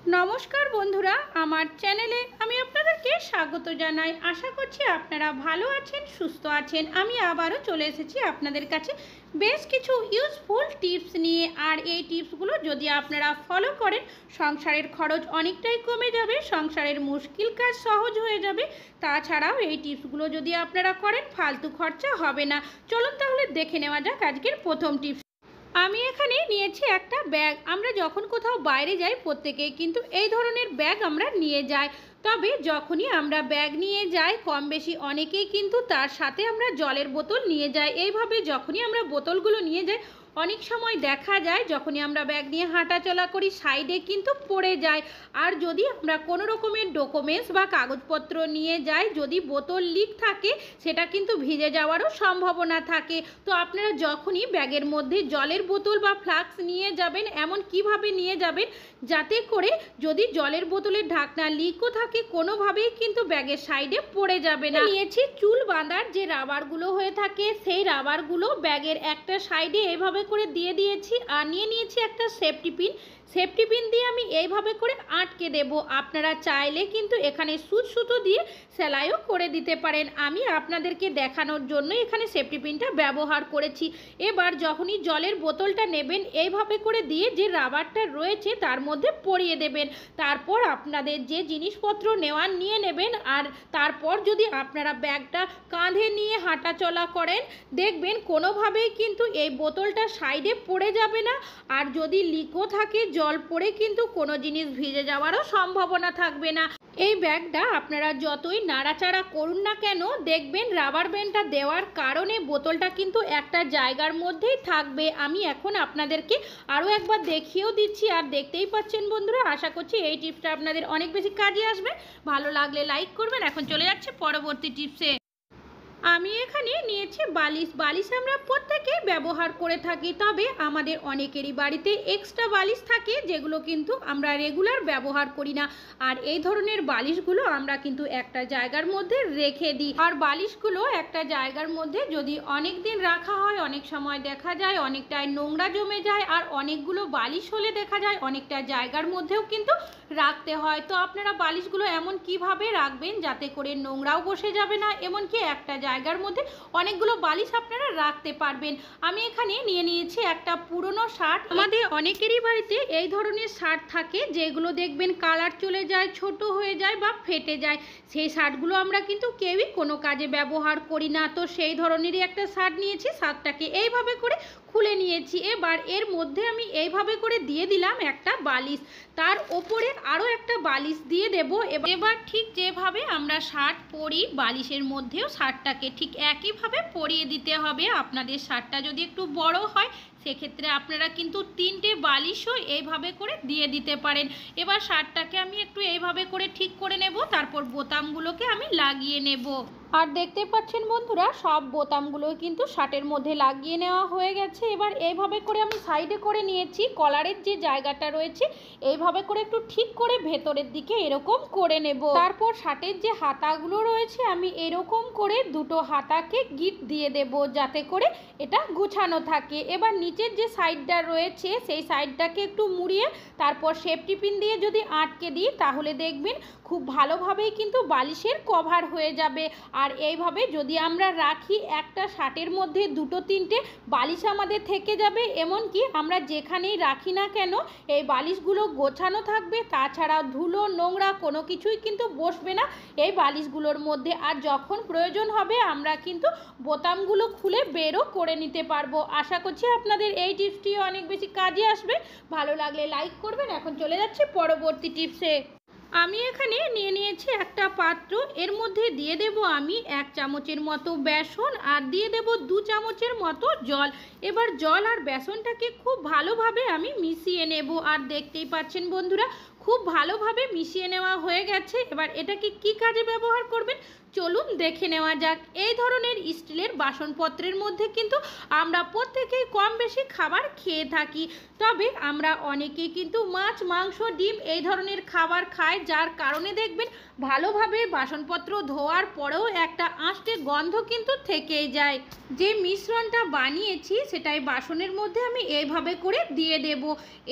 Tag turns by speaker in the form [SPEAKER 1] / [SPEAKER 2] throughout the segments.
[SPEAKER 1] नमस्कार बंधुरा आमार चैनेले आमी आपनादेरके स्वागत जानाई। आशा करछि आपनारा भालो आछेन सुस्थ आछेन। आमी आबारो चले एसेछि आपनादेर काछे बेश किछु इउजफुल टिप्स निये। आर एई टिप्सगुलो जोदि आपनारा फलो करें संसारेर खरच अनेकटाई कमे जाबे, संसारेर मुश्किल काज सहज हये जाबे। ताछाड़ाओ एई टिप्सगुलो जोदि आपनारा करें फालतू खर्चा हबे ना। चलुन ताहले देखे नेওয়া যাক आजकेर प्रथम टिप्स। আমি এখানে নিয়েছি একটা ব্যাগ। আমরা যখন কোথাও বাইরে যাই প্রত্যেকেই কিন্তু এই ধরনের ব্যাগ আমরা নিয়ে যাই। তবে যখনই আমরা ব্যাগ নিয়ে যাই কম বেশি অনেকেই কিন্তু তার সাথে আমরা জলের বোতল নিয়ে যাই। এইভাবে যখনই আমরা বোতলগুলো নিয়ে যাই অনেক সময় দেখা যায় যখনই আমরা ব্যাগ নিয়ে হাঁটাচলা করি সাইডে কিন্তু পড়ে যায়। আর যদি আমরা কোনো রকমের ডকুমেন্টস বা কাগজপত্র নিয়ে যাই, যদি বোতল লিক থাকে সেটা কিন্তু ভিজে যাওয়ারও সম্ভাবনা থাকে। তো আপনারা যখনই ব্যাগের মধ্যে জলের বোতল বা ফ্লাস্ক নিয়ে যাবেন এমন কিভাবে নিয়ে যাবেন যাতে করে যদি জলের বোতলের ঢাকনা লিকও থাকে কোনোভাবেই কিন্তু ব্যাগের সাইডে পড়ে যাবে না। নিয়েছি চুল বাঁধার যে রাবারগুলো হয়ে থাকে সেই রাবারগুলো ব্যাগের একটা সাইডে এইভাবে করে দিয়ে দিয়েছি। আর নিয়ে নিয়েছি একটা সেফটি পিন দিয়ে আমি এইভাবে করে আটকে দেব। আপনারা চাইলে কিন্তু এখানে সুচ সুতো দিয়ে সেলাইও করে দিতে পারেন। আমি আপনাদেরকে দেখানোর জন্য এখানে সেফটি পিনটা ব্যবহার করেছি। এবার যখনই জলের বোতলটা নেবেন এইভাবে করে দিয়ে যে রাবারটা রয়েছে তার মধ্যে পরিয়ে দেবেন। তারপর আপনাদের যে জিনিসপত্র নেওয়ার নিয়ে নেবেন। আর তারপর যদি আপনারা ব্যাগটা কাঁধে নিয়ে হাঁটাচলা করেন দেখবেন কোনোভাবেই কিন্তু এই বোতলটা সাইডে পড়ে যাবে না। আর যদি লিকও থাকে জল পড়ে কিন্তু কোনো জিনিস ভিজে যাওয়ারও সম্ভাবনা থাকবে না। এই ব্যাগটা আপনারা যতই নাড়াচাড়া করুন না কেন দেখবেন রাবার ব্যান্ডটা দেওয়ার কারণে বোতলটা কিন্তু একটা জায়গার মধ্যেই থাকবে। আমি এখন আপনাদেরকে আরও একবার দেখিয়েও দিচ্ছি। আর দেখতেই পাচ্ছেন বন্ধুরা, আশা করছি এই টিপসটা আপনাদের অনেক বেশি কাজে আসবে। ভালো লাগলে লাইক করবেন। এখন চলে যাচ্ছে পরবর্তী টিপসে। আমি এখানে নিয়েছি বালিশ আমরা প্রত্যেকেই ব্যবহার করে থাকি। তবে আমাদের অনেকেরই বাড়িতে এক্সট্রা বালিশ থাকে যেগুলো কিন্তু আমরা রেগুলার ব্যবহার করি না। আর এই ধরনের বালিশগুলো আমরা কিন্তু একটা জায়গার মধ্যে রেখে দিই। আর বালিশগুলো একটা জায়গার মধ্যে যদি অনেক দিন রাখা হয় অনেক সময় দেখা যায় অনেকটাই নোংরা জমে যায়। আর অনেকগুলো বালিশ হলে দেখা যায় অনেকটা জায়গার মধ্যেও কিন্তু রাখতে হয়। তো আপনারা বালিশগুলো এমন কিভাবে রাখবেন যাতে করে নোংরাও বসে যাবে না, এমনকি একটা জায়গার মধ্যে অনেকগুলো বালিশ আপনারা রাখতে পারবেন। আমি এখানে নিয়ে নিয়েছি একটা পুরনো শার্ট। আমাদের অনেকেরই বাড়িতে এই ধরনের শার্ট থাকে যেগুলো দেখবেন কালার চলে যায়, ছোট হয়ে যায় বা ফেটে যায়। সেই শার্টগুলো আমরা কিন্তু কেউই কোনো কাজে ব্যবহার করি না। তো সেই ধরনেরই একটা শার্ট নিয়েছি। শার্টটাকে এইভাবে করে খুলে নিয়েছি। এবার এর মধ্যে আমি এইভাবে করে দিয়ে দিলাম একটা বালিশ, তার ওপরে আরও একটা বালিশ দিয়ে দেব। এবার ঠিক যেভাবে আমরা শার্ট পরি বালিশের মধ্যেও শার্টটাকে ঠিক একইভাবে পরিয়ে দিতে হবে। আপনাদের শার্টটা যদি একটু বড় হয় সেক্ষেত্রে আপনারা কিন্তু 3টে বালিশও এইভাবে করে দিয়ে দিতে পারেন। এবার শার্টটাকে আমি একটু এইভাবে করে ঠিক করে নেব, তারপর বোতামগুলোকে আমি লাগিয়ে নেব। আর দেখতে পাচ্ছেন বন্ধুরা সব বোতামগুলো কিন্তু শার্টের মধ্যে লাগিয়ে নেওয়া হয়ে গেছে। এবার এইভাবে করে আমি সাইডে করে নিয়েছি। কলারের যে জায়গাটা রয়েছে এইভাবে করে একটু ঠিক করে ভেতরের দিকে এরকম করে নেব। তারপর শার্টের যে হাতাগুলো রয়েছে আমি এরকম করে দুটো হাতাকে গিট দিয়ে দেব যাতে করে এটা গুছানো থাকে। এবার নিচের যে সাইডটা রয়েছে সেই সাইডটাকে একটু মুড়িয়ে তারপর সেফটি পিন দিয়ে যদি আটকে দিই তাহলে দেখবেন খুব ভালোভাবেই কিন্তু বালিশের কভার হয়ে যাবে। আর এইভাবে যদি আমরা রাখি একটা শার্টের মধ্যে 2-3টে বালিশ আমাদের থেকে যাবে। এমনকি আমরা যেখানেই রাখি না কেন এই বালিশগুলো গোছানো থাকবে। তাছাড়া ধুলো নোংরা কোনো কিছুই কিন্তু বসবে না এই বালিশগুলোর মধ্যে। আর যখন প্রয়োজন হবে আমরা কিন্তু বোতামগুলো খুলে বেরও করে নিতে পারবো। আশা করছি আপনাদের এই টিপসটি অনেক বেশি কাজে আসবে। ভালো লাগলে লাইক করবেন। এখন চলে যাচ্ছে পরবর্তী টিপসে। আমি এখানে নিয়ে নিয়েছি একটা পাত্র। এর মধ্যে দিয়ে দেব আমি 1 চামচের মতো বেসন আর দিয়ে দেব 2 চামচের মতো জল। এবার জল আর বেসনটাকে খুব ভালোভাবে আমি মিশিয়ে নেব। আর দেখতেই পাচ্ছেন বন্ধুরা খুব ভালোভাবে মিশিয়ে নেওয়া হয়ে গেছে। এবার এটাকে কি কাজে ব্যবহার করবেন চলুন দেখে নেওয়া যাক। এই ধরনের স্টিলের বাসনপত্রের মধ্যে কিন্তু আমরা প্রত্যেকেই কম বেশি খাবার খেয়ে থাকি। তবে আমরা অনেকেই কিন্তু মাছ মাংস ডিম এই ধরনের খাবার খাই, যার কারণে দেখবেন ভালোভাবে বাসনপত্র ধোয়ার পরেও একটা আঁশটে গন্ধ কিন্তু থেকেই যায়। যে মিশ্রণটা বানিয়েছি সেটাই বাসনের মধ্যে আমি এইভাবে করে দিয়ে দেব।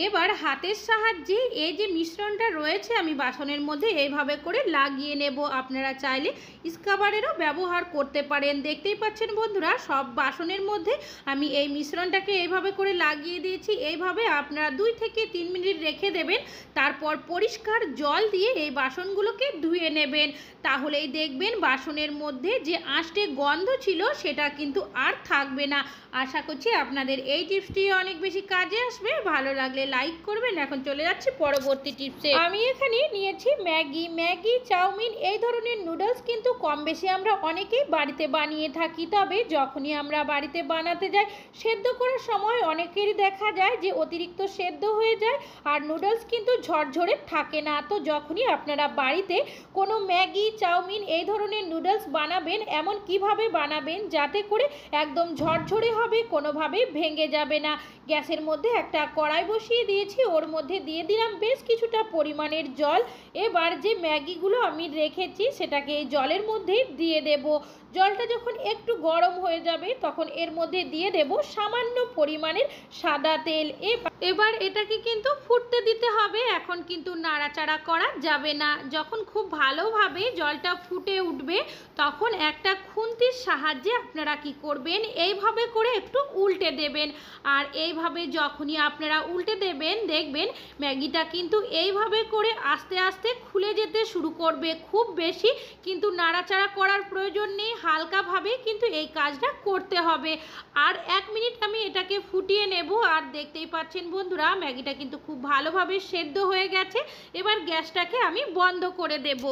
[SPEAKER 1] এবার হাতের সাহায্যে এই যে মিশ্রণ মিশ্রণটা রয়েছে আমি বাসনের মধ্যে এইভাবে করে লাগিয়ে নেব। আপনারা চাইলে স্ক্রাবারেরও ব্যবহার করতে পারেন। দেখতেই পাচ্ছেন বন্ধুরা, সব বাসনের মধ্যে আমি এই মিশ্রণটাকে এইভাবে করে লাগিয়ে দিয়েছি। এইভাবে আপনারা 2 থেকে 3 মিনিট রেখে দেবেন। তারপর পরিষ্কার জল দিয়ে এই বাসনগুলোকে ধুয়ে নেবেন। তাহলেই দেখবেন বাসনের মধ্যে যে আঁশটে গন্ধ ছিল সেটা কিন্তু আর থাকবে না। আশা করছি আপনাদের এই টিপসটি অনেক বেশি কাজে আসবে। ভালো লাগলে লাইক করবেন। এখন চলে যাচ্ছি পরবর্তী টিপসে। আমি এখানে নিয়েছি ম্যাগি, চাউমিন এই ধরনের নুডলস কিন্তু কম বেশি আমরা অনেকেই বাড়িতে বানিয়ে থাকি। তবে যখনই আমরা বাড়িতে বানাতে যাই, সেদ্ধ করার সময় অনেকেরই দেখা যায় যে অতিরিক্ত সেদ্ধ হয়ে যায় আর নুডলস কিন্তু ঝরঝরে থাকে না। তো যখনই আপনারা বাড়িতে কোনো ম্যাগি, চাউমিন এই ধরনের নুডলস বানাবেন, এমন কিভাবে বানাবেন যাতে করে একদম ঝরঝরে হবে, কোনোভাবেই ভেঙে যাবে না। গ্যাসের মধ্যে একটা কড়াই বসিয়ে দিয়েছি, ওর মধ্যে দিয়ে দিলাম বেশ কিছুটা পরিমাণের জল। এবার যে ম্যাগিগুলো আমি রেখেছি সেটাকে এই জলের মধ্যেই দিয়ে দেব। জলটা যখন একটু গরম হয়ে যাবে তখন এর মধ্যে দিয়ে দেব সামান্য পরিমাণের সাদা তেল। এবার এটাকে কিন্তু ফুটতে দিতে হবে। এখন কিন্তু নাড়াচাড়া করা যাবে না। যখন খুব ভালোভাবে জলটা ফুটে উঠবে তখন একটা খুন্তির সাহায্যে আপনারা কি করবেন, এইভাবে করে একটু উল্টে দেবেন। আর এইভাবে যখনই আপনারা উল্টে দেবেন দেখবেন ম্যাগিটা কিন্তু এইভাবে করে আস্তে আস্তে খুলে যেতে শুরু করবে। খুব বেশি কিন্তু নাড়াচাড়া করার প্রয়োজন নেই, হালকাভাবে কিন্তু এই কাজটা করতে হবে। আর 1 মিনিট আমি এটাকে ফুটিয়ে নেব। আর দেখতেই পাচ্ছেন বন্ধুরা, ম্যাগিটা কিন্তু খুব ভালোভাবে সেদ্ধ হয়ে গেছে। এবার গ্যাসটাকে আমি বন্ধ করে দেব।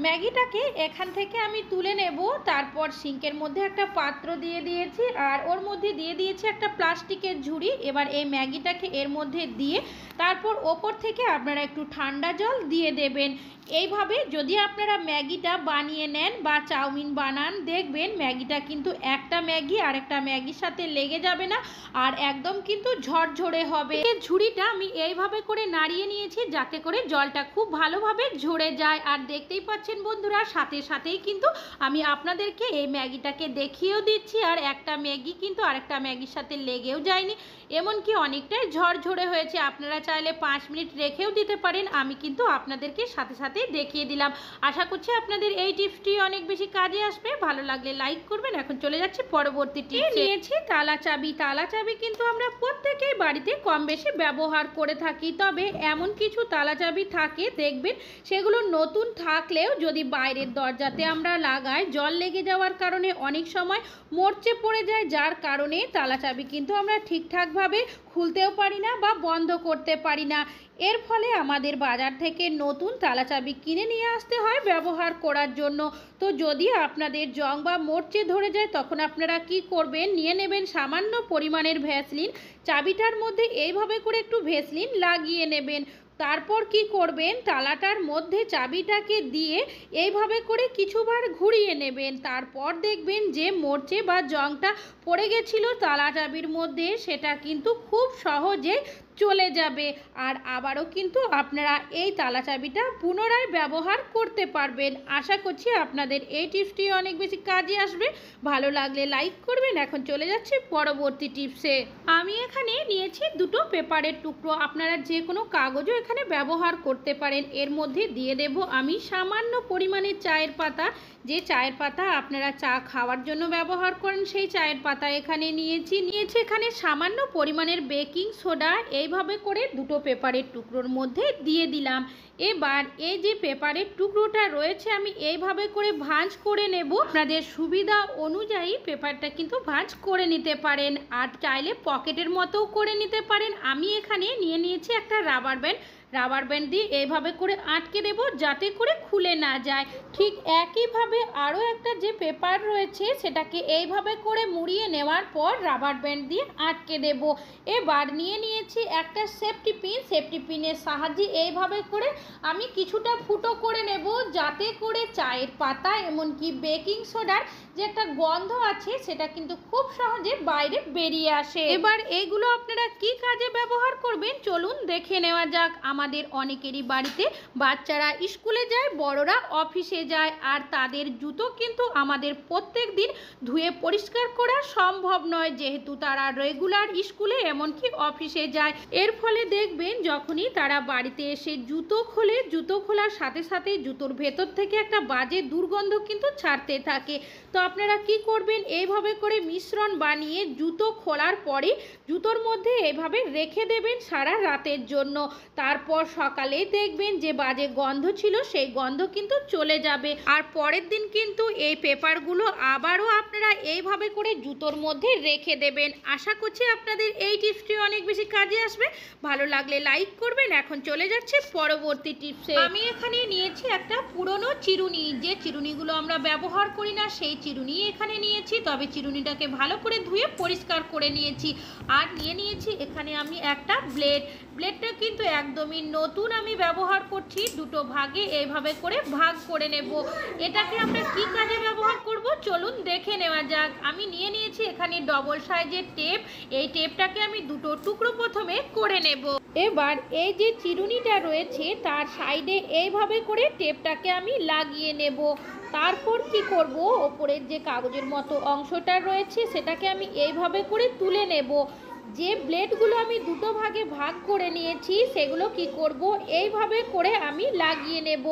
[SPEAKER 1] ম্যাগিটাকে এখান থেকে আমি তুলে নেব। তারপর সিঙ্কের মধ্যে একটা পাত্র দিয়ে দিয়েছি আর ওর মধ্যে দিয়ে দিয়েছি একটা প্লাস্টিকের ঝুড়ি। এবার এই ম্যাগিটাকে এর মধ্যে দিয়ে তারপর ওপর থেকে আপনারা একটু ঠান্ডা জল দিয়ে দেবেন। এইভাবে যদি আপনারা ম্যাগিটা বানিয়ে নেন বা চাউমিন বানান, দেখবেন ম্যাগিটা কিন্তু একটা ম্যাগি আর একটা ম্যাগির সাথে লেগে যাবে না আর একদম কিন্তু ঝরঝরে হবে। এই ঝুড়িটা আমি এইভাবে করে নাড়িয়ে নিয়েছি যাতে করে জলটা খুব ভালোভাবে ঝরে যায়। আর দেখতেই পাচ্ছেন বন্ধুরা, সাথে সাথেই কিন্তু আমি আপনাদেরকে এই ম্যাগিটাকে দেখিয়েও দিচ্ছি। আর একটা ম্যাগি কিন্তু আরেকটা ম্যাগির সাথে লেগেও যায়নি, এমনকি অনেকটাই ঝরঝরে হয়েছে। আপনারা চাইলে 5 মিনিট রেখেও দিতে পারেন। আমি কিন্তু আপনাদেরকে সাথে সাথে দেখিয়ে দিলাম। আশা করছি আপনাদের এই টিপসটি অনেক বেশি কাজে আসবে। ভালো লাগলে লাইক করবেন। এখন চলে যাচ্ছি পরবর্তী টিপসে। নিয়েছি তালা চাবি। তালা চাবি কিন্তু আমরা প্রত্যেকেই বাড়িতে কম বেশি ব্যবহার করে থাকি। তবে এমন কিছু তালা চাবি থাকে দেখবেন সেগুলো নতুন থাকলেও যদি বাইরের দরজাতে আমরা লাগাই, জল লেগে যাওয়ার কারণে অনেক সময় মরচে পড়ে যায়, যার কারণে তালা চাবি কিন্তু আমরা ঠিকঠাকভাবে খুলতেও পারি না বা বন্ধ করতে পারি না। এর ফলে আমাদের বাজার থেকে নতুন তালা চাবি কিনে নিয়ে আসতে হয় ব্যবহার করার জন্য। তো যদি আপনাদের জং বা মরচে ধরে যায় তখন আপনারা কি করবেন, নিয়ে নেবেন সামান্য পরিমাণের ভ্যাসলিন। চাবিটার মধ্যে এইভাবে করে একটু ভ্যাসলিন লাগিয়ে নেবেন। তারপর কি করবেন, তালাটার মধ্যে চাবিটাকে দিয়ে এইভাবে করে কিছুবার ঘুরিয়ে নেবেন। তারপর দেখবেন যে মরচে বা জংটা পড়ে গেছিল তালা চাবির মধ্যে সেটা কিন্তু খুব সহজে চলে যাবে। আর আবারও কিন্তু আপনারা এই তালা চাবিটা পুনরায় ব্যবহার করতে পারবেন। আশা করছি আপনাদের এই টিপসটি অনেক বেশি কাজে আসবে। ভালো লাগলে লাইক করবেন। এখন চলে যাচ্ছে পরবর্তী টিপসে। আমি এখানে নিয়েছি 2টো পেপারের টুকরো। আপনারা যে কোনো কাগজও এখানে ব্যবহার করতে পারেন। এর মধ্যে দিয়ে দেব আমি সামান্য পরিমাণে চায়ের পাতা। যে চায়ের পাতা আপনারা চা খাওয়ার জন্য ব্যবহার করেন সেই চায়ের পাতা এখানে নিয়েছি এখানে সামান্য পরিমাণের বেকিং সোডা। এইভাবে করে 2টো পেপারের টুকরোর মধ্যে দিয়ে দিলাম। এবার এই যে পেপারের টুকরোটা রয়েছে আমি এইভাবে করে ভাঁজ করে নেব। আপনাদের সুবিধা অনুযায়ী পেপারটা কিন্তু ভাঁজ করে নিতে পারেন আর চাইলে পকেটের মতোও করে নিতে পারেন। আমি এখানে নিয়ে নিয়েছি একটা রাবার ব্যান্ড দিয়ে এইভাবে করে আটকে দেব যাতে করে খুলে না যায়। ঠিক একইভাবে আরও একটা যে পেপার রয়েছে সেটাকে এইভাবে করে মুড়িয়ে নেওয়ার পর রাবার ব্যান্ড দিয়ে আটকে দেব। এবার নিয়ে নিয়েছি একটা সেফটি পিনের সাহায্যে এইভাবে করে আমি কিছুটা ফুটো করে নেব যাতে করে চায়ের পাতা এমনকি বেকিং সোডার যে একটা গন্ধ আছে সেটা কিন্তু খুব সহজে বাইরে বেরিয়ে আসে। এবার এইগুলো আপনারা কি কাজে ব্যবহার করবেন চলুন দেখে নেওয়া যাক। আমাদের অনেকেরই বাড়িতে বাচ্চারা স্কুলে যায়, বড়রা অফিসে যায়, আর তাদের জুতো কিন্তু আমাদের প্রত্যেক দিন ধুয়ে পরিষ্কার করা সম্ভব নয়, যেহেতু তারা রেগুলার স্কুলে এমনকি অফিসে যায়। এর ফলে দেখবেন যখনই তারা বাড়িতে এসে জুতো খোলে, জুতো খোলার সাথে সাথে জুতোর ভেতর থেকে একটা বাজে দুর্গন্ধ কিন্তু ছাড়তে থাকে। তো আপনারা কি করবেন, এইভাবে করে মিশ্রণ বানিয়ে জুতো খোলার পরে জুতোর মধ্যে এভাবে রেখে দেবেন সারা রাতের জন্য। তারপর সকালে দেখবেন যে বাজে গন্ধ ছিল সেই গন্ধ কিন্তু চলে যাবে। আর পরের দিন কিন্তু এই পেপারগুলো আবারও আপনারা এইভাবে করে জুতোর মধ্যে রেখে দেবেন। আশা করছি আপনাদের এই টিপসটি অনেক বেশি কাজে আসবে। ভালো লাগলে লাইক করবেন। এখন চলে যাচ্ছে পরবর্তী টিপসে। আমি এখানে নিয়েছি একটা পুরনো চিরুনি, যে চিরুনিগুলো আমরা ব্যবহার করি না সেই চিরুনি এখানে নিয়েছি। তবে চিরুনিটাকে ভালো করে ধুয়ে পরিষ্কার করে নিয়েছি। আর নিয়েছি এখানে আমি একটা ব্লেডটা কিন্তু একদমই নতুন আমি ব্যবহার করছি। দুটো ভাগে এইভাবে করে ভাগ করে নেব। এটাকে আমরা কি কাজে ব্যবহার করব চলুন দেখে নেওয়া যাক। আমি নিয়েছি এখানে ডবল সাইজের টেপ। এই টেপটাকে আমি দুটো টুকরো প্রথমে করে নেব। এবার এই যে চিরুনিটা রয়েছে তার সাইডে এইভাবে করে টেপটাকে আমি লাগিয়ে নেব। তারপর কি করব, ওপরের যে কাগজের মতো অংশটা রয়েছে সেটাকে আমি এইভাবে করে তুলে নেব। যে ব্লেডগুলো আমি দুটো ভাগে ভাগ করে নিয়েছি সেগুলো কি করব, এইভাবে করে আমি লাগিয়ে নেব।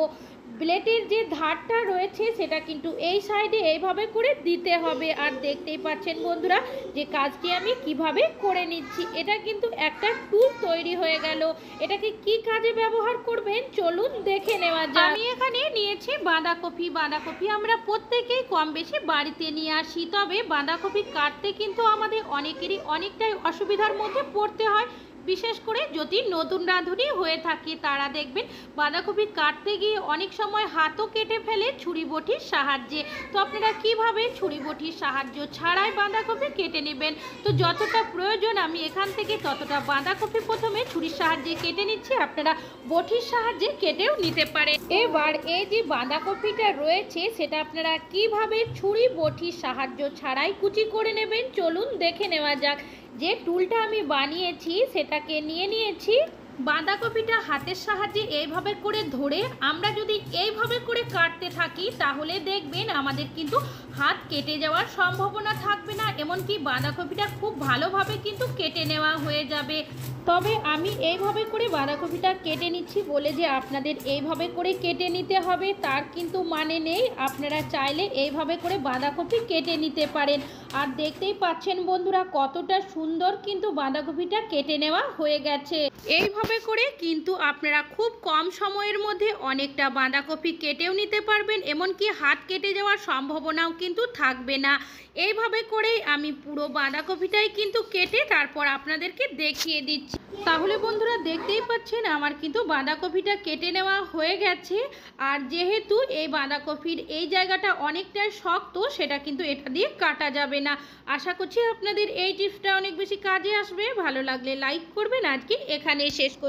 [SPEAKER 1] ব্লেডের যে ধারটা রয়েছে সেটা কিন্তু এই সাইডে এইভাবে করে দিতে হবে। আর দেখতেই পাচ্ছেন বন্ধুরা যে কাজটি আমি কিভাবে করে নিচ্ছি। এটা কিন্তু একটা টুল তৈরি হয়ে গেল। এটাকে কি কাজে ব্যবহার করবেন চলুন দেখে নেওয়া যাক। আমি এখানে নিয়েছি বাঁধাকপি। বাঁধাকপি আমরা প্রত্যেকেই কম বেশি বাড়িতে নিয়ে আসি। তবে বাঁধাকপি কাটতে কিন্তু আমাদের অনেকেরই অনেকটাই অসুবিধার মধ্যে পড়তে হয়। বিশেষ করে যদি নতুন রাঁধুনি হয়ে থাকে তারা দেখবেন বাঁধাকপি কাটতে গিয়ে অনেক সময় হাতও কেটে ফেলে ছুরি বটির সাহায্যে। তো আপনারা কিভাবে ছুরি বটির সাহায্য ছাড়াই বাঁধাকপি কেটে নেবেন। তো যতটা প্রয়োজন আমি এখান থেকে ততটা বাঁধাকপি প্রথমে ছুরির সাহায্যে কেটে নিচ্ছি। আপনারা বটির সাহায্যে কেটেও নিতে পারেন। এবার এই যে বাঁধাকপিটা রয়েছে সেটা আপনারা কিভাবে ছুরি বটির সাহায্য ছাড়াই কুচি করে নেবেন চলুন দেখে নেওয়া যাক। যে টুলটা আমি বানিয়েছি সেটাকে নিয়েছি। বাঁধাকপিটা হাতের সাহায্যে এইভাবে করে ধরে আমরা যদি এইভাবে করে কাটতে থাকি তাহলে দেখবেন আমাদের কিন্তু হাত কেটে যাওয়ার সম্ভাবনা থাকবে না, এমনকি বাঁধাকপিটা খুব ভালোভাবে কিন্তু কেটে নেওয়া হয়ে যাবে। তবে আমি এইভাবে করে বাঁধাকপিটা কেটে নিচ্ছি বলে যে আপনাদের এইভাবে করে কেটে নিতে হবে তার কিন্তু মানে নেই। আপনারা চাইলে এইভাবে করে বাঁধাকপি কেটে নিতে পারেন। আর দেখতেই পাচ্ছেন বন্ধুরা কতটা সুন্দর কিন্তু বাঁধাকপিটা কেটে নেওয়া হয়ে গেছে। এইভাবে করে কিন্তু আপনারা খুব কম সময়ের মধ্যে অনেকটা বাঁধাকপি কেটেও নিতে পারবেন, এমনকি হাত কেটে যাওয়ার সম্ভাবনাও কিন্তু থাকবে না। এইভাবে করেই আমি পুরো বাঁধাকপিটাই কিন্তু কেটে তারপর আপনাদেরকে দেখিয়ে দিচ্ছি। তাহলে বন্ধুরা দেখতেই পাচ্ছেন আমার কিন্তু বাঁধাকপিটা কেটে নেওয়া হয়ে গেছে। আর যেহেতু এই বাঁধাকপির এই জায়গাটা অনেকটাই শক্ত সেটা কিন্তু এটা দিয়ে কাটা যাবে না। আশা করছি আপনাদের এই টিপসটা অনেক বেশি কাজে আসবে। ভালো লাগলে লাইক করবেন। আজকে এখানে শেষ